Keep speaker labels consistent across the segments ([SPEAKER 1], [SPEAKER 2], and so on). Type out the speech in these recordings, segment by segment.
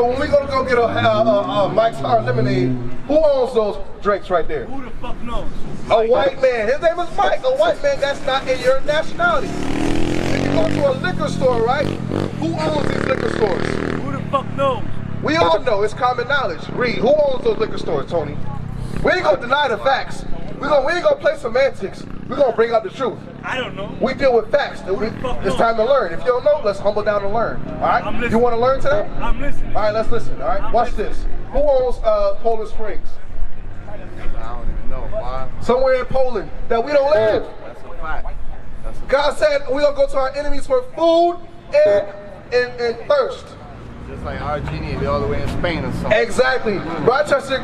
[SPEAKER 1] So when we gonna go get a Mike's Hard Lemonade, who owns those drinks right there?
[SPEAKER 2] Who the fuck knows?
[SPEAKER 1] A white man. His name is Mike. A white man that's not in your nationality. If you go to a liquor store, right? Who owns these liquor stores?
[SPEAKER 2] Who the fuck knows?
[SPEAKER 1] We all know. It's common knowledge. Read. Who owns those liquor stores, Tony? We ain't gonna deny the facts. We ain't gonna play semantics. We're gonna bring out the truth.
[SPEAKER 2] I don't know.
[SPEAKER 1] We deal with facts. It's time to learn. If you don't know, let's humble down and learn. All right? You want to learn today?
[SPEAKER 2] I'm listening.
[SPEAKER 1] All right, let's listen. All right, watch this. Who owns Poland Springs?
[SPEAKER 3] I don't even know. Why?
[SPEAKER 1] Somewhere in Poland that we don't live.
[SPEAKER 3] That's a fact.
[SPEAKER 1] God said we're gonna go to our enemies for food and thirst.
[SPEAKER 3] Just like Argentina, they're all the way in Spain or something.
[SPEAKER 1] Exactly. Rochester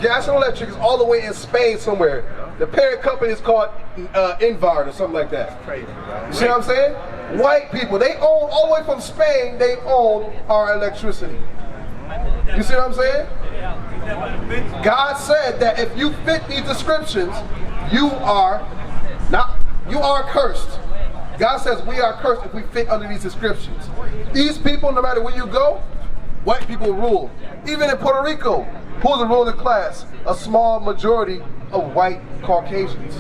[SPEAKER 1] Gas and Electric is all the way in Spain somewhere. The parent company is called Invard or something like that.
[SPEAKER 3] That's crazy, bro.
[SPEAKER 1] You see what I'm saying? White people, they own, all the way from Spain, they own our electricity. You see what I'm saying? God said that if you fit these descriptions, you are cursed. God says we are cursed if we fit under these descriptions. These people, no matter where you go, white people rule. Even in Puerto Rico, who's the ruling class? A small majority of white Caucasians.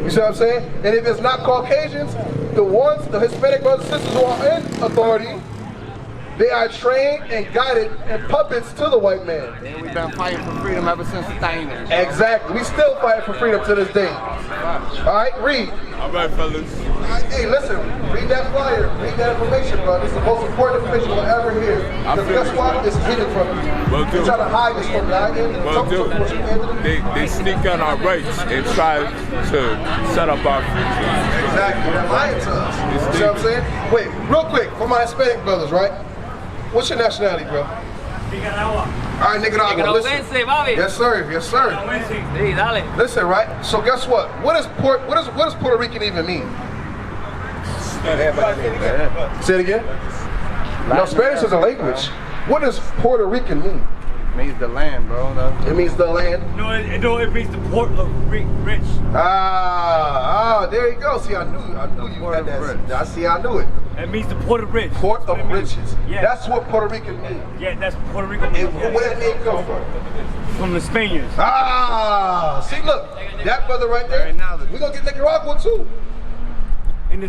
[SPEAKER 1] You see what I'm saying? And if it's not Caucasians, the Hispanic brothers and sisters who are in authority, they are trained and guided and puppets to the white man.
[SPEAKER 3] And we've been fighting for freedom ever since the Taínos.
[SPEAKER 1] Exactly. We still fighting for freedom to this day. All right, read.
[SPEAKER 4] All right, fellas.
[SPEAKER 1] Hey, listen, read that flyer, read that information, bro. This is the most important information you'll ever hear. Because guess what? It's hidden from you. They're trying to hide this from you.
[SPEAKER 4] They sneak on our rights and try to set up our future.
[SPEAKER 1] Exactly. They're lying to us. You see what I'm saying? Wait, real quick, for my Hispanic brothers, right? What's your nationality, bro?
[SPEAKER 2] Nicaragua.
[SPEAKER 1] All right, Nicaragua. Listen. Yes, sir. Yes, sir. Listen, right? So guess what? What does Puerto Rican even mean? Say it again. No, Spanish is a language. What does Puerto Rican mean?
[SPEAKER 3] It means the land, bro.
[SPEAKER 1] It means the land.
[SPEAKER 2] No, it means the port of rich.
[SPEAKER 1] There you go. See, I knew you had that. I knew it.
[SPEAKER 2] It means the port of rich.
[SPEAKER 1] Port of riches.
[SPEAKER 2] Yeah.
[SPEAKER 1] That's what Puerto Rican means.
[SPEAKER 2] Yeah, that's Puerto Rico.
[SPEAKER 1] And where that name come from?
[SPEAKER 2] From the Spaniards.
[SPEAKER 1] See, look, that brother right there. We're gonna get Nicaragua too.
[SPEAKER 2] And the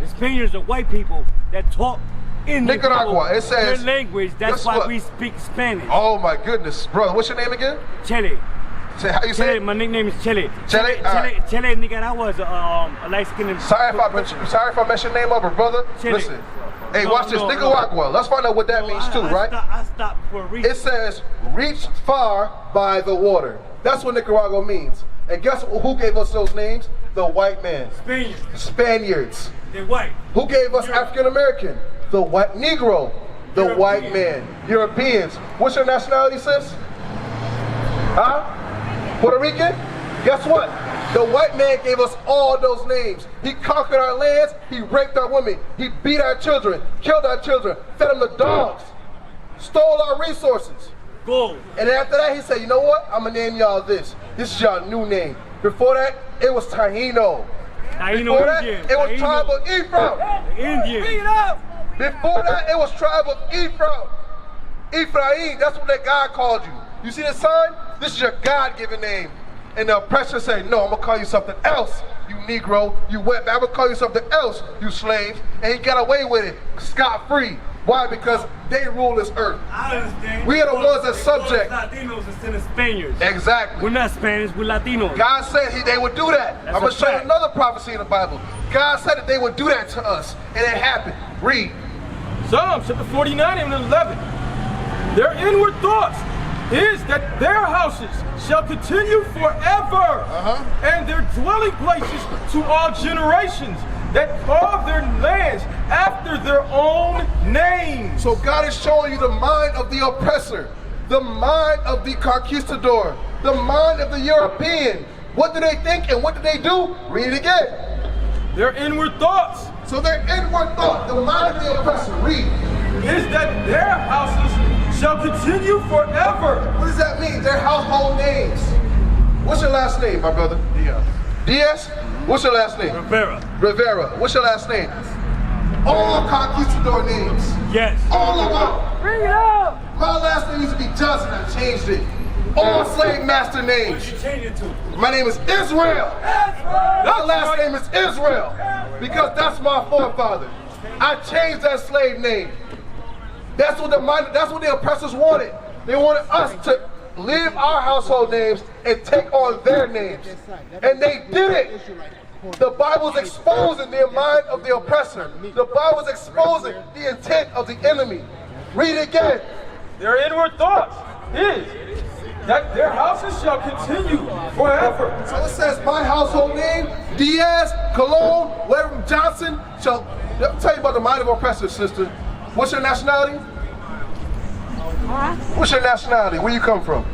[SPEAKER 2] Spaniards are white people that talk in
[SPEAKER 1] Nicaragua. It says
[SPEAKER 2] their language. That's why we speak Spanish.
[SPEAKER 1] Oh my goodness, brother. What's your name again?
[SPEAKER 2] Chele.
[SPEAKER 1] How you say it?
[SPEAKER 2] My nickname is Chele.
[SPEAKER 1] Chele?
[SPEAKER 2] Chele Nicaragua is a light-skinned.
[SPEAKER 1] Sorry if I messed your name up, brother.
[SPEAKER 2] Chele.
[SPEAKER 1] Listen. Hey, watch this. Nicaragua. Let's find out what that means too, right?
[SPEAKER 2] I stopped for a reason.
[SPEAKER 1] It says, reach far by the water. That's what Nicaragua means. And guess who gave us those names? The white man. Spaniards.
[SPEAKER 2] They're white.
[SPEAKER 1] Who gave us African American? The white Negro. The white man. Europeans. What's your nationality, sis? Huh? Puerto Rican? Guess what? The white man gave us all those names. He conquered our lands. He raped our women. He beat our children. Killed our children. Fed them to dogs. Stole our resources.
[SPEAKER 2] Gold.
[SPEAKER 1] And after that, he said, you know what? I'm going to name y'all this. This is y'all new name. Before that, it was Taíno. Before that, it was tribe of Ephraim.
[SPEAKER 2] Indian.
[SPEAKER 1] Before that, it was tribe of Ephraim. Ephraim, that's what that God called you. You see the sign? This is your God-given name. And the oppressor say, no, I'm going to call you something else, you Negro, you wetback. I'm going to call you something else, you slaves. And he got away with it, scot-free. Why? Because they rule this earth.
[SPEAKER 2] I understand.
[SPEAKER 1] We are the ones that subject.
[SPEAKER 2] Latinos instead of Spaniards.
[SPEAKER 1] Exactly.
[SPEAKER 2] We're not Spanish, we're Latinos.
[SPEAKER 1] God said they would do that. I'm going to show you another prophecy in the Bible. God said that they would do that to us. And it happened. Read.
[SPEAKER 5] Psalm chapter 49 and 11. Their inward thoughts is that their houses shall continue forever, and their dwelling places to all generations, that call their lands after their own names.
[SPEAKER 1] So God is showing you the mind of the oppressor, the mind of the conquistador, the mind of the European. What do they think and what do they do? Read it again.
[SPEAKER 5] Their inward thoughts.
[SPEAKER 1] So their inward thought, the mind of the oppressor, read.
[SPEAKER 5] Is that their houses shall continue forever.
[SPEAKER 1] What does that mean? Their household names. What's your last name, my brother?
[SPEAKER 3] Diaz.
[SPEAKER 1] Diaz? What's your last name? Rivera. What's your last name? All conquistador names.
[SPEAKER 2] Yes.
[SPEAKER 1] All of them.
[SPEAKER 2] Bring it up.
[SPEAKER 1] My last name used to be Johnson. I changed it. All slave master names.
[SPEAKER 2] What you change it to?
[SPEAKER 1] My name is Israel. My last name is Israel because that's my forefather. I changed that slave name. That's what the oppressors wanted. They wanted us to leave our household names and take on their names. And they did it. The Bible's exposing the mind of the oppressor. The Bible's exposing the intent of the enemy. Read it again.
[SPEAKER 5] Their inward thoughts is that their houses shall continue forever.
[SPEAKER 1] So it says, my household name, Diaz, Cologne, whatever, Johnson, shall. Let me tell you about the mind of oppressors, sister. What's your nationality? What's your nationality? Where you come from?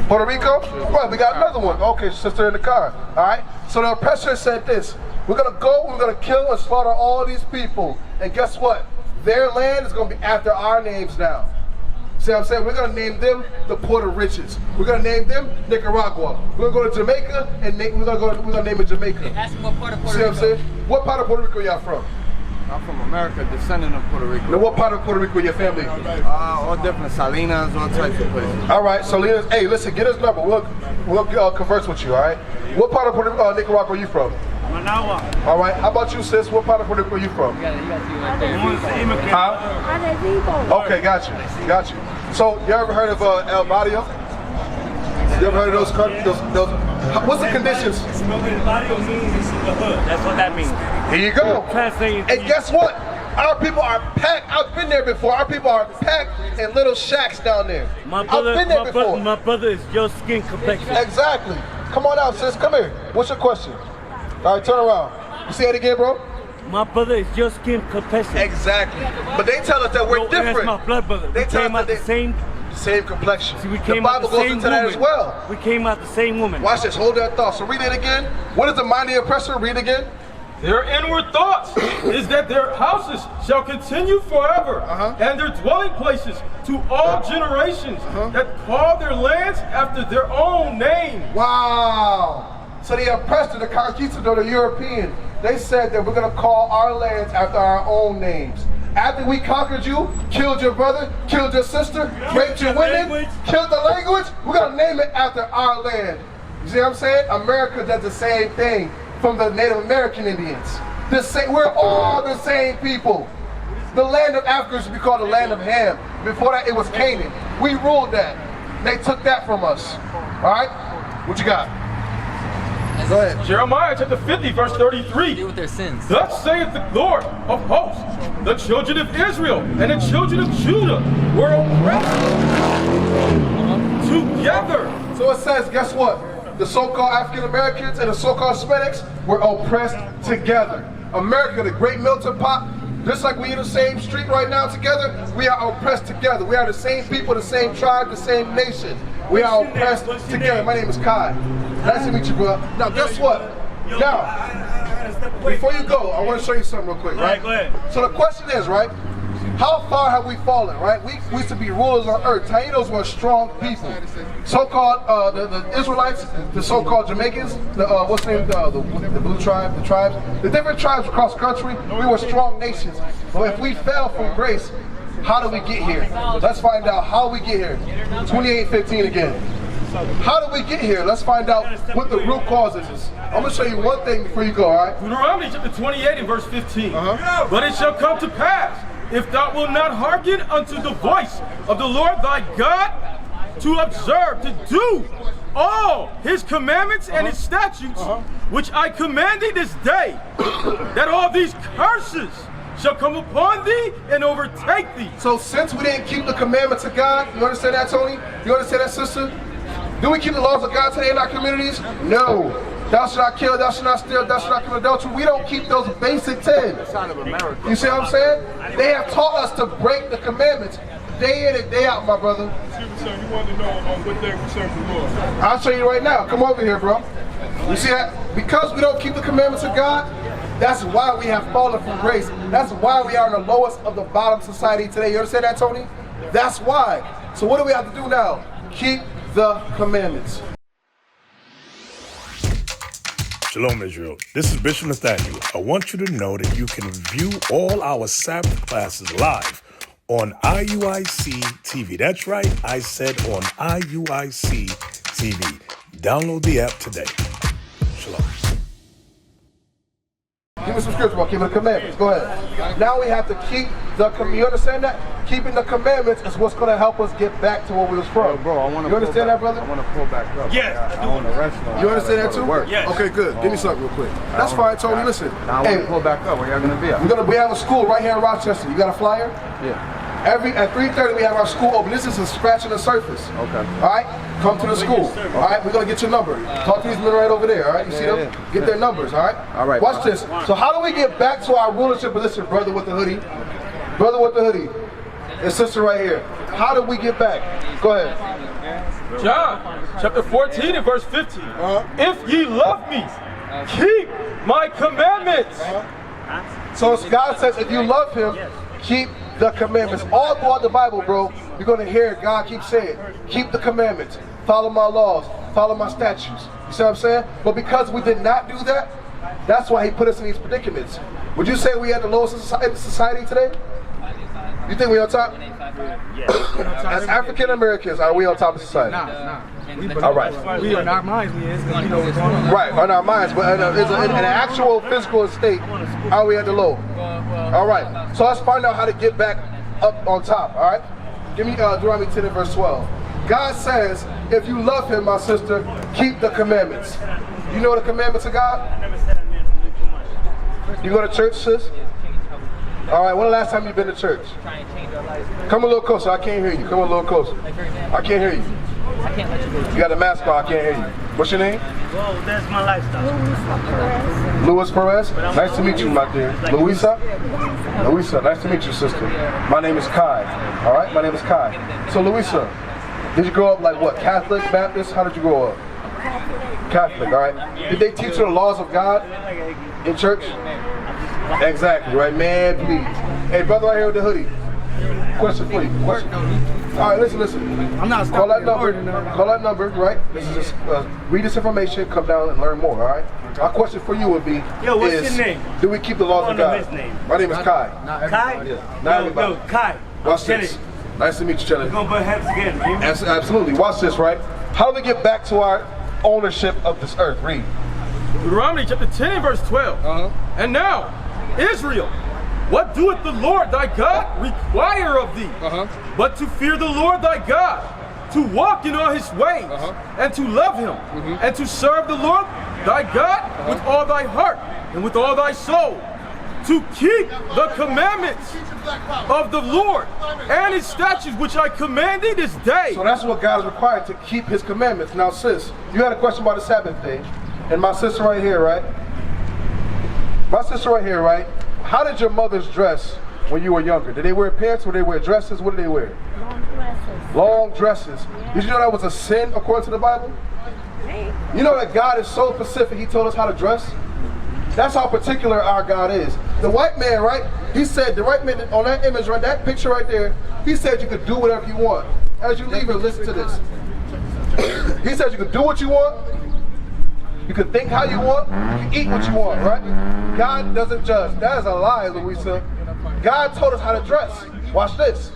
[SPEAKER 1] Puerto Rico? Well, we got another one. Okay, sister in the car. All right. So the oppressor said this. We're going to go, we're going to kill and slaughter all these people. And guess what? Their land is going to be after our names now. See what I'm saying? We're going to name them the Puerto Riches. We're going to name them Nicaragua. We're going to go to Jamaica and we're going to name it Jamaica.
[SPEAKER 6] Ask them what part of Puerto
[SPEAKER 1] See
[SPEAKER 6] Rico.
[SPEAKER 1] what I'm saying? What part of Puerto Rico y'all from?
[SPEAKER 3] I'm from America, descendant of Puerto Rico.
[SPEAKER 1] Now, what part of Puerto Rico your family?
[SPEAKER 3] All different Salinas, all types of places.
[SPEAKER 1] All right, Salinas. Hey, listen, get his number. We'll converse with you, all right? What part of Nicaragua are you from?
[SPEAKER 2] Managua.
[SPEAKER 1] All right, how about you, sis? What part of Puerto Rico are you from? Huh? Okay, got you. So, you ever heard of El Barrio? You ever heard of those countries? What's the conditions?
[SPEAKER 2] Barrio means the hood. That's what that means.
[SPEAKER 1] Here you go.
[SPEAKER 2] Translating.
[SPEAKER 1] And guess what? Our people are packed. I've been there before. Our people are packed in little shacks down there. I've been there before.
[SPEAKER 2] My brother is your skin complexion.
[SPEAKER 1] Exactly. Come on out, sis. Come here. What's your question? All right, turn around. You say it again, bro?
[SPEAKER 2] My brother is your skin complexion.
[SPEAKER 1] Exactly. But they tell us that we're different.
[SPEAKER 2] That's my blood brother.
[SPEAKER 1] They tell
[SPEAKER 2] came
[SPEAKER 1] us
[SPEAKER 2] out the same
[SPEAKER 1] complexion.
[SPEAKER 2] See, we
[SPEAKER 1] the
[SPEAKER 2] came
[SPEAKER 1] Bible
[SPEAKER 2] out the
[SPEAKER 1] goes
[SPEAKER 2] same
[SPEAKER 1] into that
[SPEAKER 2] woman.
[SPEAKER 1] as well.
[SPEAKER 2] We came out the same woman.
[SPEAKER 1] Watch this. Hold that thought. So read it again. What is the mind of the oppressor? Read again.
[SPEAKER 5] Their inward thoughts is that their houses shall continue forever, and their dwelling places to all generations that call their lands after their own name.
[SPEAKER 1] Wow. So the oppressor, the conquistador, the European, they said that we're going to call our lands after our own names. After we conquered you, killed your brother, killed your sister, raped your women, killed the language, we're going to name it after our land. You see what I'm saying? America does the same thing from the Native American Indians. We're all the same people. The land of Africa used to be called the land of Ham. Before that, it was Canaan. We ruled that. They took that from us. All right? What you got? Go ahead.
[SPEAKER 5] Jeremiah chapter 50, verse 33.
[SPEAKER 6] Deal with their sins.
[SPEAKER 5] Thus saith the Lord of hosts, the children of Israel and the children of Judah were oppressed together.
[SPEAKER 1] So it says, guess what? The so-called African Americans and the so-called Hispanics were oppressed together. America, the great melting pot, just like we in the same street right now together, we are oppressed together. We are the same people, the same tribe, the same nation. We are oppressed together. My name is Kai. Nice to meet you, bro. Now, guess what? Now, before you go, I want to show you something real quick, right?
[SPEAKER 2] Go ahead.
[SPEAKER 1] So the question is, right? How far have we fallen, right? We used to be rulers on earth. Taínos were strong people. So-called the Israelites, the so-called Jamaicans, what's the name? The blue tribe, the tribes, the different tribes across the country. We were strong nations. But if we fell from grace, how did we get here? Let's find out how we get here. 28:15 again. How did we get here? Let's find out what the root causes is. I'm going to show you one thing before you go, all right?
[SPEAKER 5] Deuteronomy chapter 28 and verse 15. But it shall come to pass, if thou wilt not hearken unto the voice of the Lord thy God, to observe, to do all his commandments and his statutes, which I command thee this day, that all these curses shall come upon thee and overtake thee.
[SPEAKER 1] So since we didn't keep the commandments of God, you understand that, Tony? You understand that, sister? Do we keep the laws of God today in our communities? No. Thou shalt not kill, thou shalt not steal, thou shalt not commit adultery. We don't keep those basic 10. You see what I'm saying? They have taught us to break the commandments day in and day out, my brother.
[SPEAKER 4] So you want to know what they serve the Lord?
[SPEAKER 1] I'll show you right now. Come over here, bro. You see that? Because we don't keep the commandments of God, that's why we have fallen from grace. That's why we are in the lowest of the bottom society today. You understand that, Tony? That's why. So what do we have to do now? Keep the commandments.
[SPEAKER 7] Shalom, Israel. This is Bishop Nathaniel. I want you to know that you can view all our Sabbath classes live on IUIC TV. That's right, I said on IUIC TV. Download the app today. Shalom.
[SPEAKER 1] Give me some scripture about keeping the commandments. Go ahead. Now we have to keep the you understand that? Keeping the commandments is what's going to help us get back to where we was from.
[SPEAKER 3] Bro, I want to.
[SPEAKER 1] You understand that, brother?
[SPEAKER 3] I want to pull back up.
[SPEAKER 2] Yes,
[SPEAKER 3] I want to rest.
[SPEAKER 1] You understand that too?
[SPEAKER 2] Yes.
[SPEAKER 1] Okay, good. Give me something real quick. That's fine, Tony. Listen.
[SPEAKER 3] Now I want to pull back up. Where y'all gonna be at?
[SPEAKER 1] We have a school right here in Rochester. You got a flyer?
[SPEAKER 3] Yeah.
[SPEAKER 1] At 3:30 we have our school open. This is a scratch on the surface.
[SPEAKER 3] Okay.
[SPEAKER 1] All right? Come to the school. All right? We're going to get your number. Talk to these men right over there. All right? You see them?
[SPEAKER 3] Yeah.
[SPEAKER 1] Get their numbers. All right?
[SPEAKER 3] All right.
[SPEAKER 1] Watch this. So how do we get back to our rulership position, brother with the hoodie? Brother with the hoodie. And sister right here. How do we get back? Go ahead.
[SPEAKER 5] John chapter 14 and verse 15. If ye love me, keep my commandments.
[SPEAKER 1] So God says if you love him, keep the commandments. All throughout the Bible, bro, you're going to hear God keep saying, keep the commandments, follow my laws, follow my statutes. You see what I'm saying? But because we did not do that, that's why he put us in these predicaments. Would you say we had the lowest in society today? You think we on top? As African Americans, are we on top of society?
[SPEAKER 6] Nah.
[SPEAKER 1] All right.
[SPEAKER 6] We in our minds, we is, because we know what's going on.
[SPEAKER 1] Right, on our minds, but in an actual physical state, are we at the low? All right, so let's find out how to get back up on top, all right? Give me Deuteronomy 10 and verse 12. God says, if you love him, my sister, keep the commandments. You know the commandments of God? You go to church, sis? All right, when the last time you been to church? Come a little closer, I can't hear you. Come a little closer. I can't hear you.
[SPEAKER 8] I can't let you go.
[SPEAKER 1] You got a mask on, I can't hear you. What's your name?
[SPEAKER 8] Well, that's my lifestyle.
[SPEAKER 1] Louis Perez. Nice to meet you, my dear. Louisa? Louisa, nice to meet you, sister. My name is Kai. All right, my name is Kai. So, Louisa, did you grow up like what? Catholic, Baptist? How did you grow up? Catholic, all right. Did they teach you the laws of God in church? Exactly, right, man, please. Hey, brother right here with the hoodie. Question for you. Question. All right, listen.
[SPEAKER 6] I'm not
[SPEAKER 1] call that number, right? This is just read this information, come down and learn more, all right? My question for you would be,
[SPEAKER 2] yo, what's your name?
[SPEAKER 1] Do we keep the laws of God?
[SPEAKER 2] His name.
[SPEAKER 1] My name is Kai.
[SPEAKER 2] Kai?
[SPEAKER 1] Yeah, not everybody.
[SPEAKER 2] Yo, Kai.
[SPEAKER 1] Watch this. Nice to meet you, Chelly.
[SPEAKER 2] We're going to butt heads again, man.
[SPEAKER 1] Absolutely. Watch this, right? How do we get back to our ownership of this earth? Read.
[SPEAKER 5] Deuteronomy chapter 10 and verse 12. And now, Israel, what doeth the Lord thy God require of thee? But to fear the Lord thy God, to walk in all his ways, and to love him, and to serve the Lord thy God with all thy heart and with all thy soul, to keep the commandments of the Lord and his statutes which I command thee this day.
[SPEAKER 1] So that's what God is required, to keep his commandments. Now, sis, you had a question about the Sabbath day, and my sister right here, right? How did your mothers dress when you were younger? Did they wear pants or did they wear dresses? What did they wear?
[SPEAKER 9] Long dresses.
[SPEAKER 1] Long dresses. Did you know that was a sin according to the Bible? You know that God is so specific, he told us how to dress? That's how particular our God is. The white man, right? He said, the white man on that image, right, that picture right there, he said you could do whatever you want. As you leave here, listen to this. He said you could do what you want. You can think how you want, you can eat what you want, right? God doesn't judge. That is a lie, Louisa. God told us how to dress. Watch this.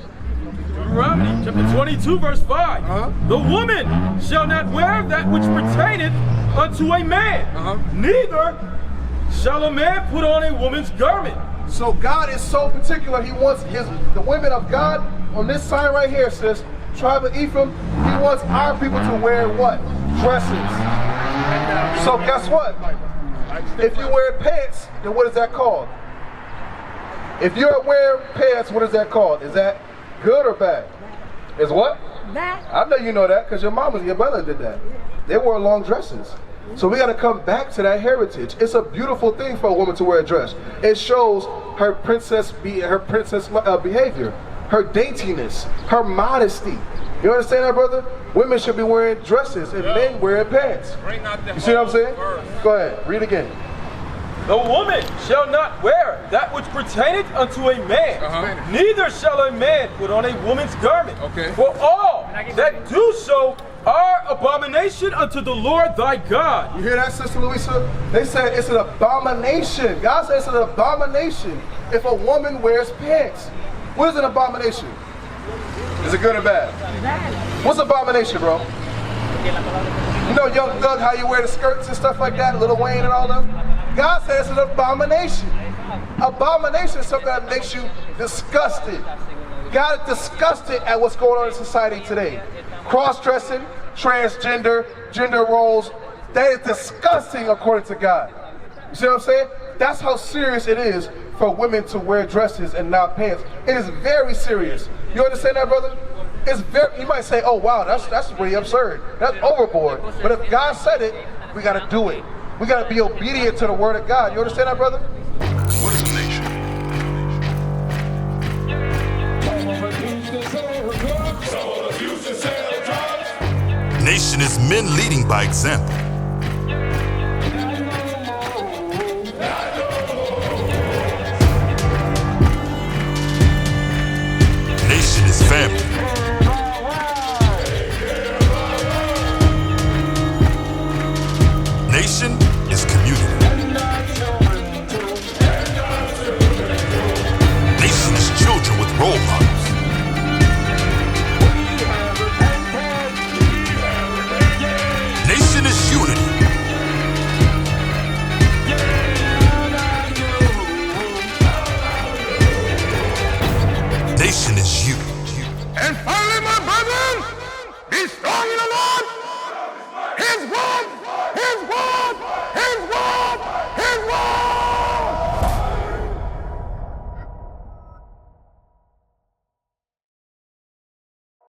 [SPEAKER 5] Deuteronomy chapter 22 verse 5. The woman shall not wear that which pertaineth unto a man, neither shall a man put on a woman's garment.
[SPEAKER 1] So God is so particular, he wants the women of God on this sign right here, sis, tribe of Ephraim, he wants our people to wear what? Dresses. So guess what? If you wear pants, then what is that called? If you're wearing pants, what is that called? Is that good or bad? Is what?
[SPEAKER 9] Bad.
[SPEAKER 1] I know you know that because your brother did that. They wore long dresses. So we got to come back to that heritage. It's a beautiful thing for a woman to wear a dress. It shows her princess behavior, her daintiness, her modesty. You understand that, brother? Women should be wearing dresses and men wearing pants. You see what I'm saying? Go ahead, read again.
[SPEAKER 5] The woman shall not wear that which pertaineth unto a man, neither shall a man put on a woman's garment. For all that do so are abomination unto the Lord thy God.
[SPEAKER 1] You hear that, Sister Louisa? They said it's an abomination. God says it's an abomination if a woman wears pants. What is an abomination? Is it good or bad? What's abomination, bro? You know Young Thug, how you wear the skirts and stuff like that, Lil Wayne and all them? God says it's an abomination. Abomination is something that makes you disgusted. God is disgusted at what's going on in society today. Cross-dressing, transgender, gender roles, that is disgusting according to God. You see what I'm saying? That's how serious it is for women to wear dresses and not pants. It is very serious. You understand that, brother? It's very, you might say, oh wow, that's really absurd. That's overboard. But if God said it, we gotta do it. We gotta be obedient to the word of God. You understand that, brother?
[SPEAKER 7] What is a nation? Nation is men leading by example.